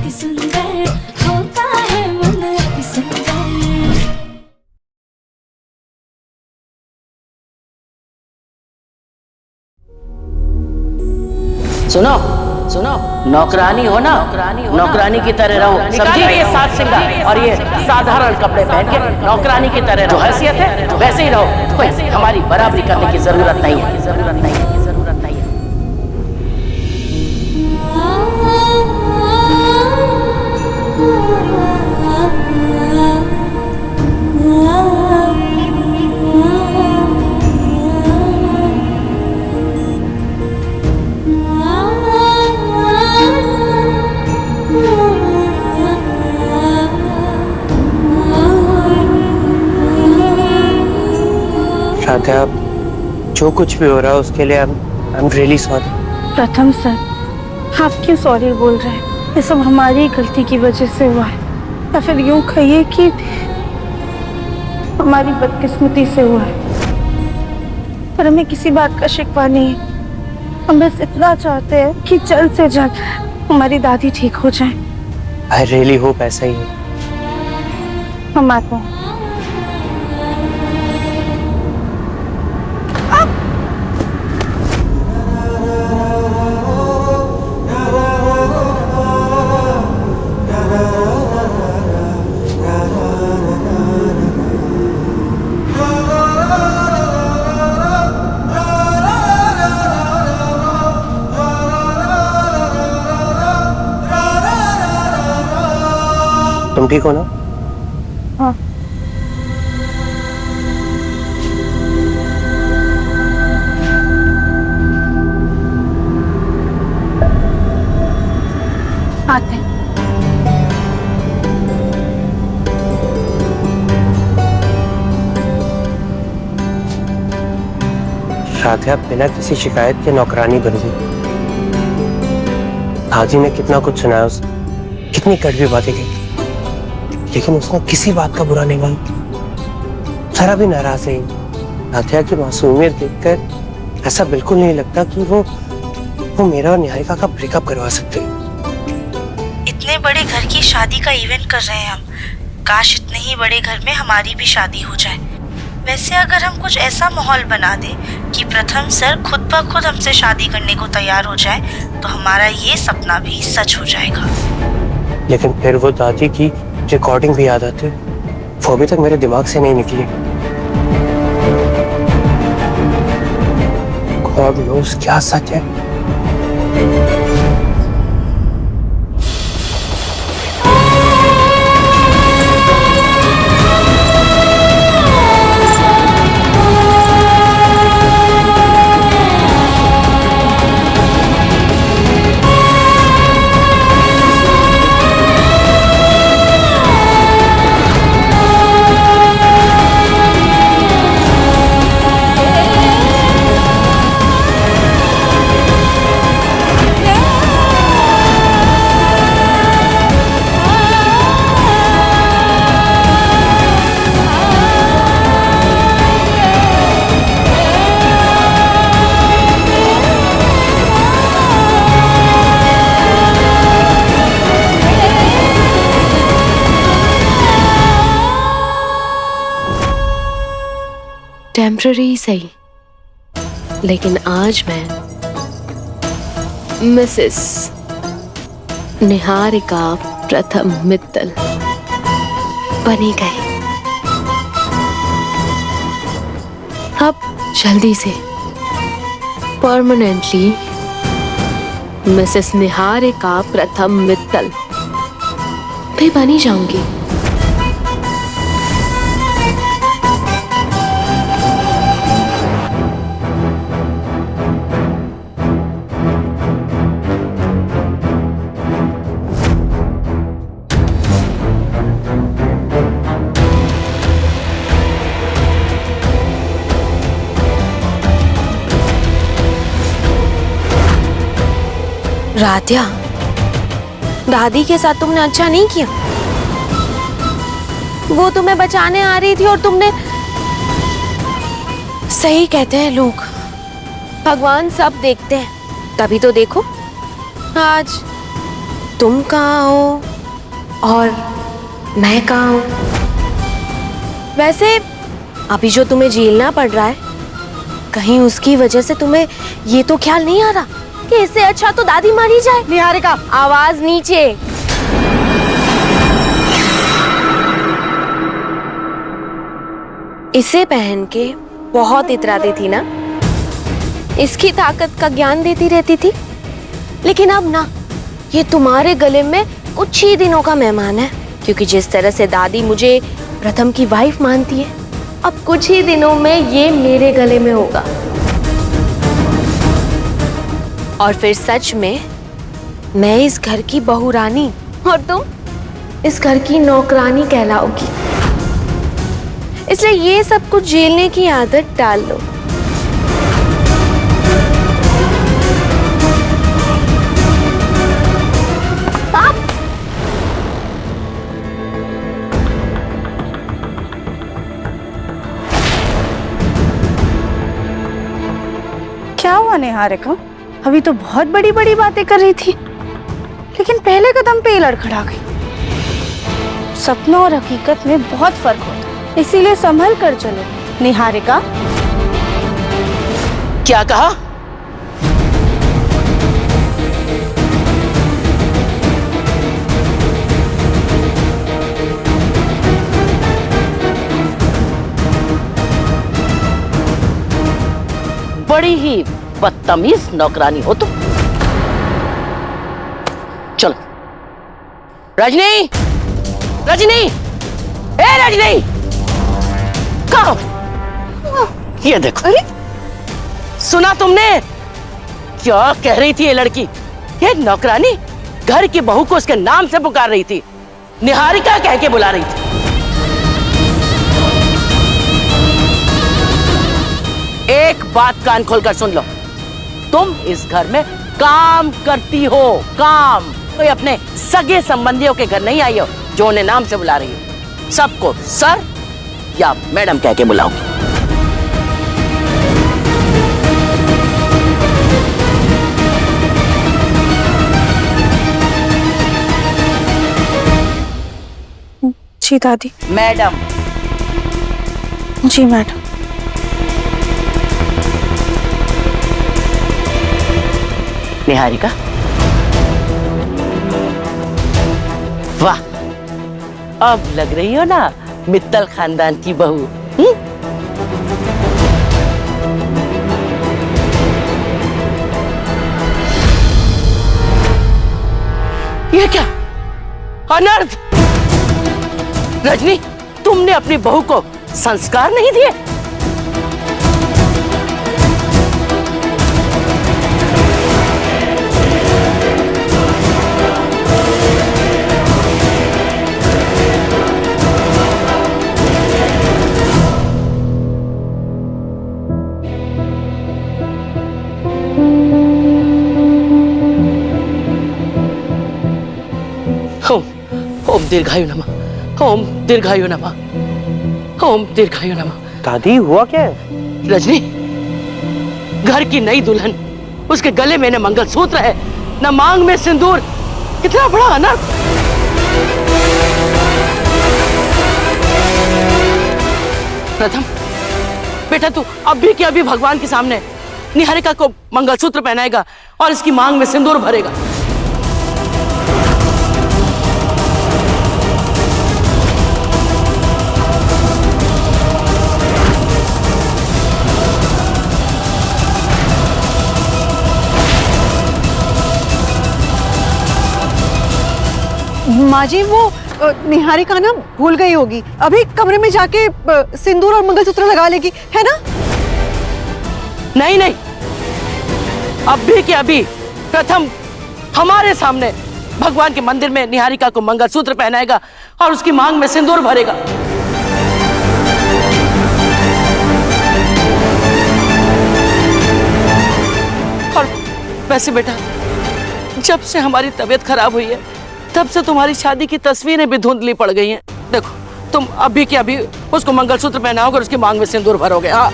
अति सुंदर होता है मन अति सुंदर। सुनो सुनो, नौकरानी हो ना, नौकरानी की तरह रहो। समझी? ये सात सिंगार और ये साधारण कपड़े पहन के नौकरानी की तरह जो हैसियत है वैसे ही रहो। कोई हमारी बराबरी करने की जरूरत नहीं है, जरूरत नहीं है, जरूरत नहीं है। राधा, जो कुछ भी हो रहा है उसके लिए आई एम रियली सॉरी। प्रथम सर, आप क्यों सॉरी बोल रहे हैं? ये सब हमारी गलती की वजह से हुआ है, या फिर यूं कहिए कि हमारी बदकिस्मती से हुआ है। पर हमें किसी बात का शिकवा नहीं है। हम बस इतना चाहते हैं कि जल्द से जल्द हमारी दादी ठीक हो जाए। आई रियली होप ऐसा ही हो। हम आते हैं। तुम ठीक हो ना? हाँ। आते हैं। राधा बिना किसी शिकायत के नौकरानी बन गई। हाजी ने कितना कुछ सुनाया उसे, कितनी कड़वी बातें की, लेकिन उसने किसी बात का बुरा नहीं माना। जरा भी नाराज नहीं। राधा की मासूमियत देखकर ऐसा बिल्कुल नहीं लगता कि वो मेरा और निहारिका का ब्रेकअप करवा सकते। इतने बड़े घर की शादी का इवेंट कर रहे हैं हम। काश इतने ही बड़े घर में हमारी भी शादी हो जाए। वैसे अगर हम कुछ ऐसा माहौल बना दे कि प्रथम सर खुद ब खुद हमसे शादी करने को तैयार हो जाए, तो हमारा ये सपना भी सच हो जाएगा। लेकिन फिर वो दादी की रिकॉर्डिंग भी याद आती, वो अभी तक मेरे दिमाग से नहीं निकली। गॉड नोस क्या सच है। टेम्पररी सही, लेकिन आज मैं मिसेस निहारिका प्रथम मित्तल बनी गई। अब जल्दी से परमानेंटली मिसेस निहारिका प्रथम मित्तल भी बनी जाऊंगी। राध्या, दादी के साथ तुमने अच्छा नहीं किया। वो तुम्हें बचाने आ रही थी और तुमने। सही कहते हैं लोग, भगवान सब देखते हैं। तभी तो देखो आज तुम कहाँ हो और मैं कहाँ हूँ? वैसे अभी जो तुम्हें झेलना पड़ रहा है, कहीं उसकी वजह से तुम्हें ये तो ख्याल नहीं आ रहा कि इससे अच्छा तो दादी मारी जाए? निहारिका, आवाज नीचे। इसे पहन के बहुत इतराती थी ना, इसकी ताकत का ज्ञान देती रहती थी, लेकिन अब ना, ये तुम्हारे गले में कुछ ही दिनों का मेहमान है, क्योंकि जिस तरह से दादी मुझे प्रथम की वाइफ मानती है, अब कुछ ही दिनों में ये मेरे गले में होगा। और फिर सच में मैं इस घर की बहू रानी और तुम इस घर की नौकरानी कहलाओगी। इसलिए ये सब कुछ झेलने की आदत डाल लो। क्या हुआ निहारिका? अभी तो बहुत बड़ी बड़ी बातें कर रही थी, लेकिन पहले कदम पे ही लड़खड़ा गई। सपनों और हकीकत में बहुत फर्क होता है, इसीलिए संभल कर चलो। निहारिका, क्या कहा? बड़ी ही बदतमीज नौकरानी हो तुम। चलो रजनी, रजनी, ए रजनी, कहाँ? ये देखो। अरे सुना तुमने क्या कह रही थी ये लड़की? ये नौकरानी घर की बहू को उसके नाम से पुकार रही थी, निहारिका कह के बुला रही थी। एक बात कान खोलकर सुन लो, तुम इस घर में काम करती हो, काम। कोई अपने सगे संबंधियों के घर नहीं आई हो जो उन्हें नाम से बुला रही हो। सबको सर या मैडम कह के बुलाओगी। जी दादी। मैडम। जी मैडम। निहारिका, वाह, अब लग रही हो ना मित्तल खानदान की बहू। ये क्या अनर्थ! रजनी, तुमने अपनी बहू को संस्कार नहीं दिए? ओम दीर्घायु नमः, ओम दीर्घायु नमः, ओम दीर्घायु नमः। दादी, हुआ क्या है? रजनी, घर की नई दुल्हन, उसके गले में न मंगलसूत्र है न मांग में सिंदूर। कितना बड़ा अनर्थ! प्रथम बेटा, तू अभी के अभी भगवान के सामने निहारिका को मंगलसूत्र पहनाएगा और इसकी मांग में सिंदूर भरेगा। माँ जी, वो निहारिका ना भूल गई होगी, अभी कमरे में जाके सिंदूर और मंगलसूत्र लगा लेगी, है ना? नहीं नहीं, अभी के अभी प्रथम हमारे सामने भगवान के मंदिर में निहारिका को मंगलसूत्र पहनाएगा और उसकी मांग में सिंदूर भरेगा। और वैसे बेटा, जब से हमारी तबीयत खराब हुई है तब से तुम्हारी शादी की तस्वीरें भी धुंधली पड़ गई हैं। देखो, तुम अभी के अभी उसको मंगलसूत्र पहनाओगे और उसकी मांग में सिंदूर भरोगे। हाँ,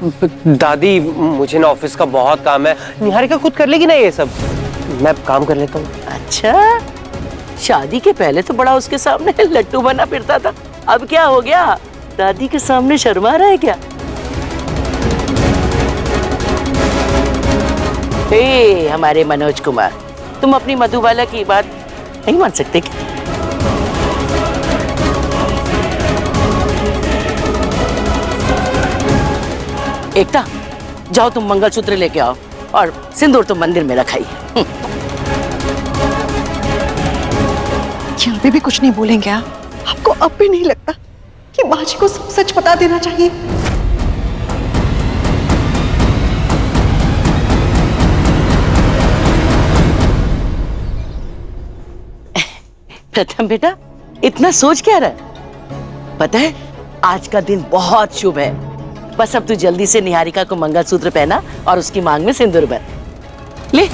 दादी मुझे ना ऑफिस का बहुत काम है, निहारिका खुद कर लेगी ना ये सब, मैं काम कर लेता हूँ। अच्छा, शादी के पहले तो बड़ा उसके सामने लट्टू बना फिरता था, अब क्या हो गया? दादी के सामने शर्मा रहा है क्या? हे हमारे मनोज कुमार, तुम अपनी मधुबाला की बात नहीं मान सकते क्या? एकता, जाओ तुम मंगलसूत्र लेके आओ और सिंदूर तुम मंदिर में रखाइए। क्या अभी भी कुछ नहीं बोलेंगे आप? आपको अब भी नहीं लगता कि माँ जी को सब सच बता देना चाहिए? प्रथम बेटा, इतना सोच क्या रहा है? पता है आज का दिन बहुत शुभ है, बस अब तू जल्दी से निहारिका को मंगलसूत्र पहना और उसकी मांग में सिंदूर भर ले।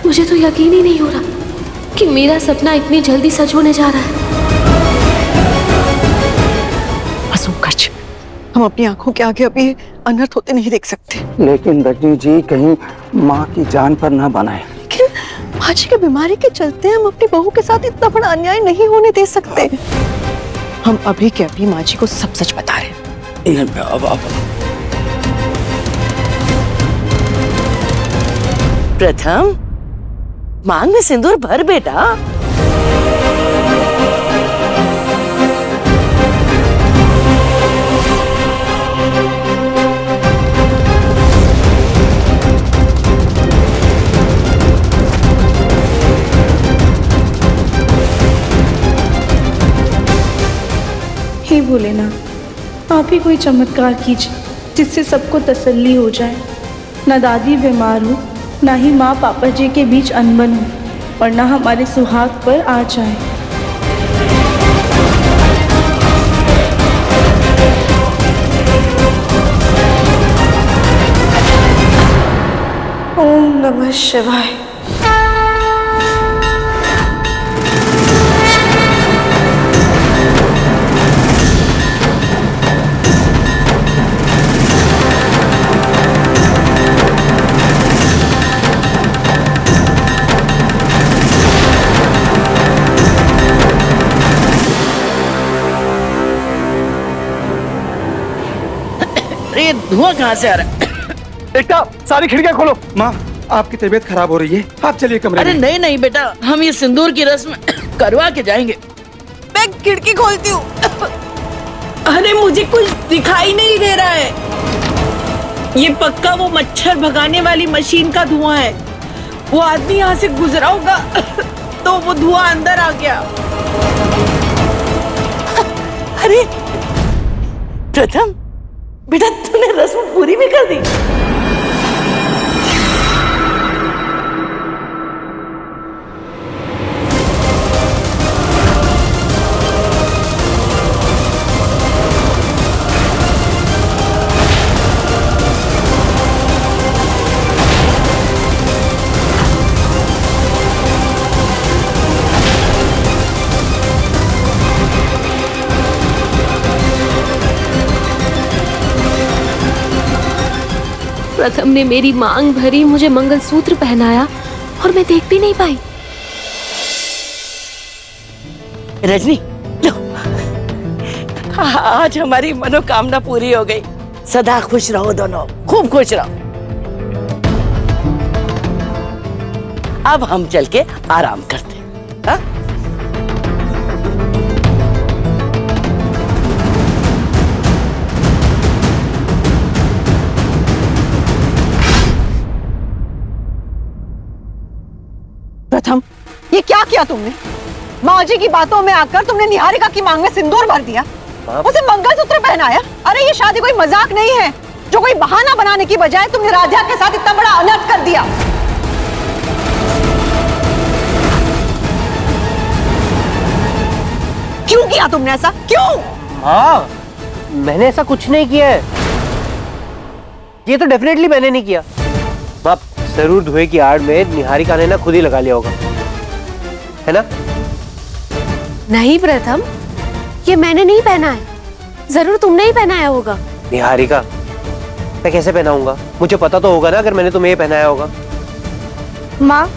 मुझे तो यकीन ही नहीं हो रहा कि मेरा सपना इतनी जल्दी सच होने जा रहा है। असुकच, हम अपनी आंखों के आगे अभी अनर्थ होते नहीं देख सकते। लेकिन रजनी जी कहीं माँ की जान पर ना बनाए। लेकिन माँ जी की बीमारी के चलते हम अपनी बहू के साथ इतना बड़ा अन्याय नहीं होने दे सकते। हम अभी के अभी माँ जी को सब सच बता रहे हैं। प्रथम, मांग में सिंदूर भर बेटा। हे भोलेनाथ, आप ही कोई चमत्कार कीजिए जिससे सबको तसल्ली हो जाए। ना दादी बीमार हो, ना ही माँ पापा जी के बीच अनबन हो, और ना हमारे सुहाग पर आ जाए। ओम नमः शिवाय। ये धुआं कहाँ से आ रहा है? एकता, सारी खिड़कियां खोलो। माँ, आपकी तबीयत खराब हो रही है, आप चलिए कमरे में। अरे नहीं नहीं बेटा, हम ये सिंदूर की रस्म करवा के जाएंगे। मैं खिड़की खोलती हूँ। अरे मुझे कुछ दिखाई नहीं दे रहा है। ये पक्का वो मच्छर भगाने वाली मशीन का धुआं है। वो आदमी यहाँ से गुजरा होगा तो वो धुआं अंदर आ गया। अरे प्रथम बेटा, तूने रस्म पूरी भी कर दी। प्रथम ने मेरी मांग भरी, मुझे मंगलसूत्र पहनाया और मैं देख भी नहीं पाई। रजनी, लो, आज हमारी मनोकामना पूरी हो गई। सदा खुश रहो दोनों, खूब खुश रहो। अब हम चल के आराम करते हैं। हाँ? प्रथम, ये क्या किया तुमने? माँ जी की बातों में आकर तुमने निहारिका की मांग में सिंदूर भर दिया, उसे मंगलसूत्र पहनाया। अरे ये शादी कोई मजाक नहीं है जो कोई बहाना बनाने की बजाय तुमने राधिका के साथ इतना बड़ा अनर्थ कर दिया। किया तुमने ऐसा? क्यों? हाँ, मैंने ऐसा कुछ नहीं किया है। ये तो डेफिनेटली मैंने नहीं किया। माँ, जरूर धुएं की आड़ में निहारिका ने ना खुद ही लगा लिया होगा, है ना? नहीं प्रथम, ये मैंने नहीं पहना है, जरूर तुमने ही पहनाया होगा। निहारिका, मैं कैसे पहनाऊंगा? मुझे पता तो होगा ना अगर मैंने तुम्हें ये पहनाया होगा। माँ,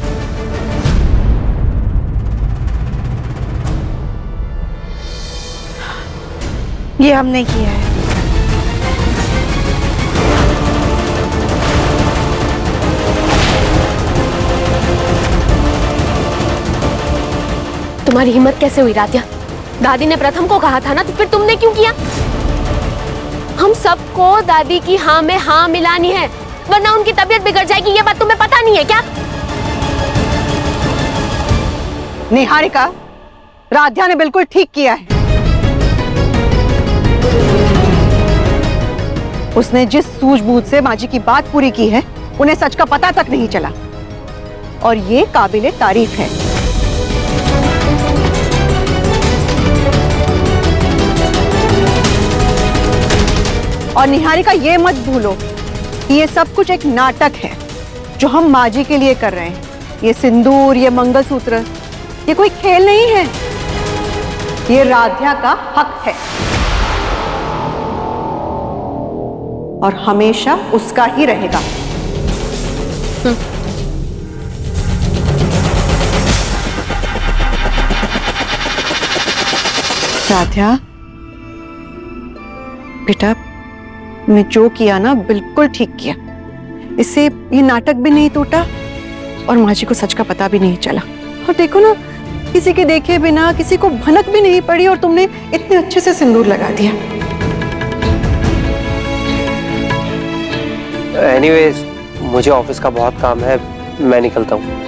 ये हमने किया है। तुम्हारी हिम्मत कैसे हुई राध्या? दादी ने प्रथम को कहा था ना, तो फिर तुमने क्यों किया? हम सबको दादी की हाँ में हाँ मिलानी है, वरना उनकी तबीयत बिगड़ जाएगी। ये बात तुम्हें पता नहीं है क्या? निहारिका, राध्या ने बिल्कुल ठीक किया है। उसने जिस सूझबूझ से माँ जी की बात पूरी की है, उन्हें सच का पता तक नहीं चला, और ये काबिले तारीफ है। और निहारिका, ये मत भूलो कि ये सब कुछ एक नाटक है जो हम माँ जी के लिए कर रहे हैं। ये सिंदूर, ये मंगलसूत्र, ये कोई खेल नहीं है, ये राध्या का हक है और हमेशा उसका ही रहेगा। राध्या बेटा, मैं जो किया ना बिल्कुल ठीक किया। इससे ये नाटक भी नहीं टूटा और माँ जी को सच का पता भी नहीं चला। और देखो ना, किसी के देखे बिना, किसी को भनक भी नहीं पड़ी और तुमने इतने अच्छे से सिंदूर लगा दिया। एनीवेज, मुझे ऑफिस का बहुत काम है, मैं निकलता हूँ।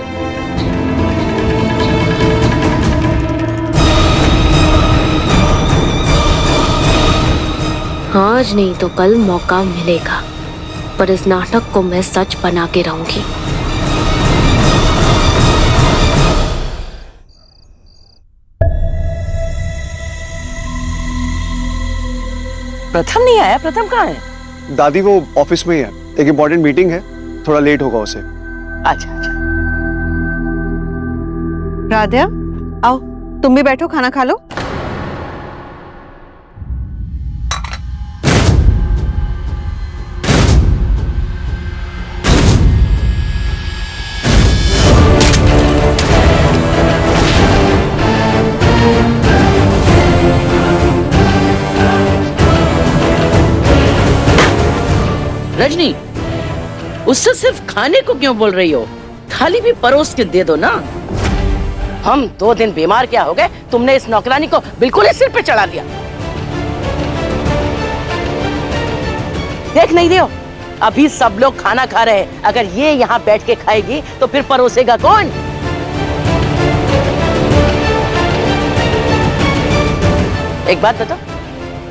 आज नहीं तो कल मौका मिलेगा, पर इस नाटक को मैं सच बना के रहूंगी। प्रथम नहीं आया? प्रथम कहाँ है? दादी वो ऑफिस में ही है, एक इम्पोर्टेंट मीटिंग है, थोड़ा लेट होगा उसे। अच्छा अच्छा। राध्या, आओ तुम भी बैठो, खाना खा लो। रजनी, उससे सिर्फ खाने को क्यों बोल रही हो? थाली भी परोस के दे दो ना। हम 2 दिन बीमार क्या हो गए, तुमने इस नौकरानी को बिल्कुल ही सिर पे चढ़ा दिया। देख नहीं रहे हो, अभी सब लोग खाना खा रहे हैं। अगर ये यहाँ बैठ के खाएगी तो फिर परोसेगा कौन? एक बात बताओ,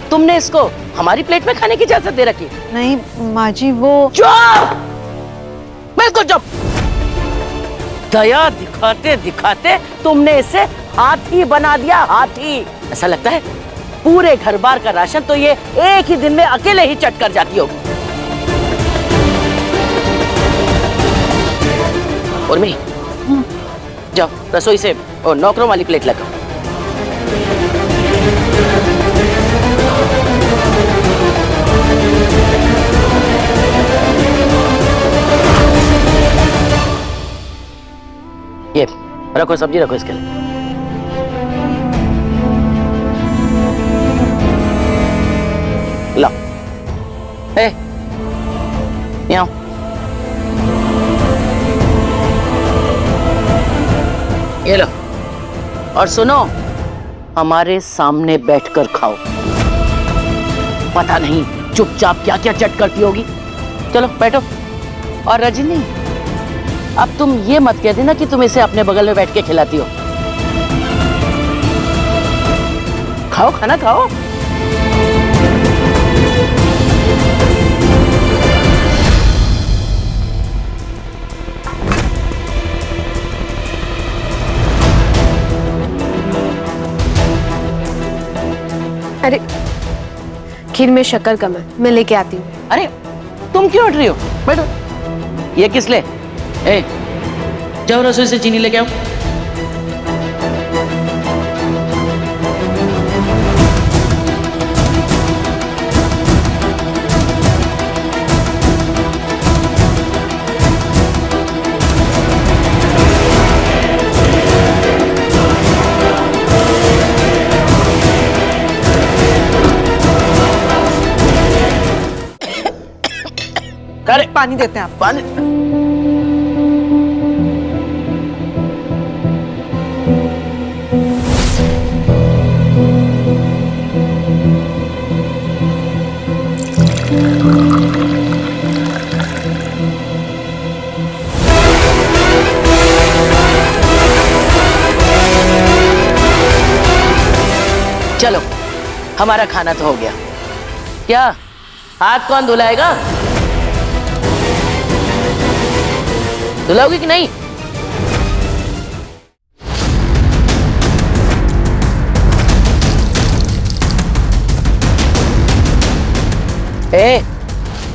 तुमने इसको हमारी प्लेट में खाने की इजाजत दे रखी? नहीं माँ जी, वो चुप! बिल्कुल चुप! दया दिखाते दिखाते तुमने इसे हाथी बना दिया, हाथी। ऐसा लगता है पूरे घर बार का राशन तो ये एक ही दिन में अकेले ही चट कर जाती होगी। उर्मी, जाओ रसोई से नौकरों वाली प्लेट लगाओ। ये रखो, सब्जी रखो इसके लिए। लो, यहाँ ये लो। और सुनो, हमारे सामने बैठकर खाओ। पता नहीं चुपचाप क्या क्या चट करती होगी। चलो बैठो। और रजनी, अब तुम ये मत कह देना कि तुम इसे अपने बगल में बैठ के खिलाती हो। खाओ, खाना खाओ। अरे खीर में शक्कर कम है, मैं लेके आती हूँ। अरे तुम क्यों उठ रही हो? बैठो। ये किस ले? ए, जाओ रसोई से चीनी लेके आओ। अरे पानी देते हैं आप। पानी। चलो हमारा खाना तो हो गया। क्या हाथ कौन धुलाएगा? धुलाओगी कि नहीं? ए,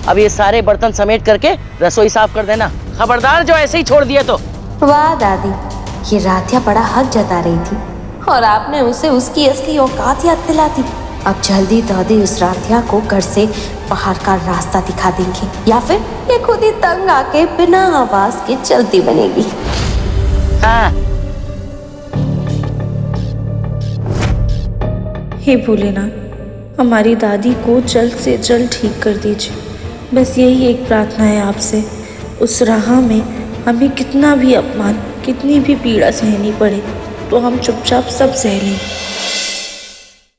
अब ये सारे बर्तन समेट करके रसोई साफ कर देना। खबरदार जो ऐसे ही छोड़ दिया तो। वाह दादी, ये राधिया बड़ा हक जता रही थी और आपने उसे उसकी असली औकात याद दिला दी। अब जल्दी दादी उस राधिया को घर से बाहर का रास्ता दिखा देंगे या फिर ये खुद ही तंग आके बिना आवाज के चलती बनेगी। हाँ। हे भोलेनाथ, हमारी दादी को जल्द से जल्द ठीक कर दीजिए। बस यही एक प्रार्थना है आपसे। उस राह में हमें कितना भी अपमान, कितनी भी पीड़ा सहनी पड़े तो हम चुपचाप सब सह लें।